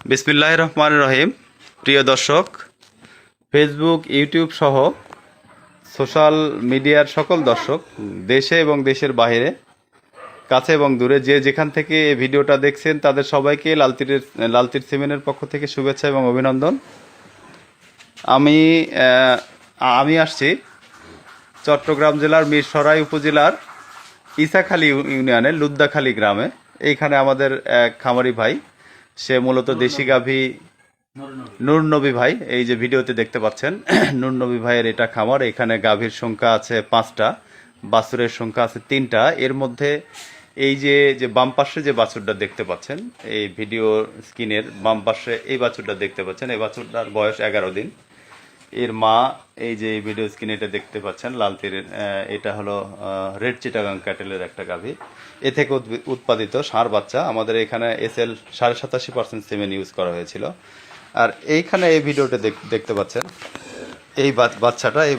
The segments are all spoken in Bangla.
বিসমিল্লাহির রহমানির রহিম। প্রিয় দর্শক, ফেসবুক, ইউটিউব সহ সোশ্যাল মিডিয়ার সকল দর্শক, দেশে এবং দেশের বাইরে, কাছে এবং দূরে, যে যেখান থেকে এই ভিডিওটা দেখছেন তাদের সবাইকে লালতীর সিমেন্টের পক্ষ থেকে শুভেচ্ছা এবং অভিনন্দন। আমি আসছি চট্টগ্রাম জেলার মিরসরাই উপজেলার ইসাখালী ইউনিয়নের লুদ্দাখালী গ্রামে। এইখানে আমাদের এক খামারি ভাই, সে মূলত দেশি গাভী নূর নবী ভাই, এই যে ভিডিওতে দেখতে পাচ্ছেন নূর নবী ভাইয়ের এটা খামার। এখানে গাভীর সংখ্যা আছে 5টা, বাছুরের সংখ্যা আছে 3টা। এর মধ্যে এই যে বাম পাশে যে বাছুরটা দেখতে পাচ্ছেন, এই ভিডিও স্ক্রিনের বাম পাশে এই বাছুরটা দেখতে পাচ্ছেন, এই বাছুরটার বয়স 11 দিন। এর মা এই যে ভিডিও স্ক্রিনে এটা দেখতে পাচ্ছেন লাল তীরের, এটা হলো রেড চিটাগাং ক্যাটেলের একটা গাভী। এ থেকে উৎপাদিত ষাঁড় বাচ্চা। আমাদের এখানে SL 87% সিমেন্ট ইউজ করা হয়েছিল। আর এইখানে এই ভিডিওটা দেখতে পাচ্ছেন এই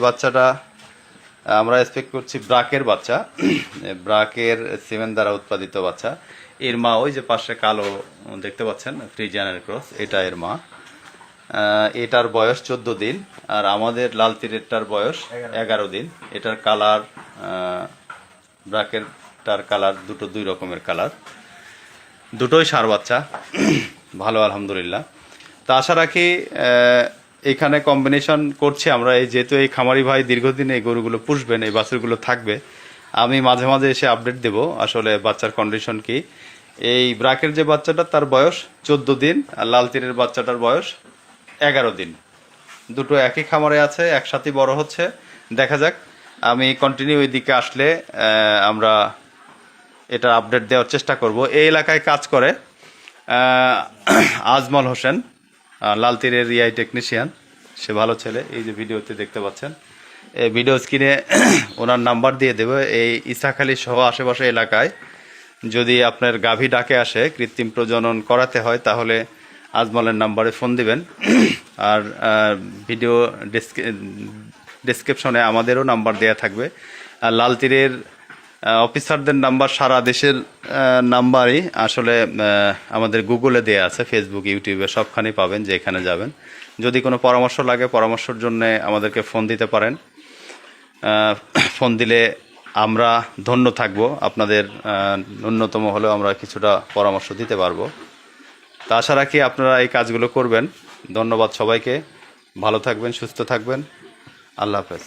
বাচ্চাটা আমরা এক্সপেক্ট করছি ব্রাকের বাচ্চা, ব্রাকের সিমেন্ট দ্বারা উৎপাদিত বাচ্চা। এর মা ওই যে পাশে কালো দেখতে পাচ্ছেন, ফ্রিজিয়ানের ক্রস, এটা এর মা। এটার বয়স 14 দিন। আর আমাদের লাল তীরেরটার বয়স 11 দিন। এটার কালার, ব্রাকেরটার কালার দুই রকমের কালার, দুটোই ষাঁড় বাচ্চা, ভালো আলহামদুলিল্লাহ। তা আশা রাখি এখানে কম্বিনেশন করছি আমরা, যেহেতু এই খামারি ভাই দীর্ঘদিন এই গরুগুলো পুষবেন, এই বাছুরগুলো থাকবে, আমি মাঝে মাঝে এসে আপডেট দেব আসলে বাচ্চার কন্ডিশন কি। এই ব্রাকের যে বাচ্চাটা তার বয়স 14 দিন, আর লাল তীরের বাচ্চাটার বয়স 11 দিন। দুটো একই খামারে আছে, একসাথে বড় হচ্ছে। দেখা যাক, আমি কন্টিনিউ ওই দিকে আসলে আমরা এটা আপডেট দেওয়ার চেষ্টা করব। এই এলাকায় কাজ করে আজমল হোসেন, লাল তীরের রিআই টেকনিশিয়ান, সে ভালো ছেলে। এই যে ভিডিওতে দেখতে পাচ্ছেন, এই ভিডিও স্ক্রিনে ওনার নাম্বার দিয়ে দেবো। এই ইসাখালী সহ আশেপাশে এলাকায় যদি আপনার গাভী ডাকে আসে, কৃত্রিম প্রজনন করাতে হয়, তাহলে আজমলের নাম্বারে ফোন দিবেন। আর ভিডিও ডেসক্রিপশনে আমাদেরও নাম্বার দেয়া থাকবে। আর লাল তীরের অফিসারদের নাম্বার সারা দেশের নাম্বারই আসলে আমাদের গুগলে দেয়া আছে, ফেসবুক, ইউটিউবে সবখানেই পাবেন, যে এখানে যাবেন। যদি কোনো পরামর্শ লাগে, পরামর্শের জন্য আমাদেরকে ফোন দিতে পারেন। ফোন দিলে আমরা ধন্য থাকব, আপনাদের ন্যূনতম হলেও আমরা কিছুটা পরামর্শ দিতে পারবো। তা আশা রাখি আপনারা এই কাজগুলো করবেন। ধন্যবাদ সবাইকে, ভালো থাকবেন, সুস্থ থাকবেন, আল্লাহ হাফেজ।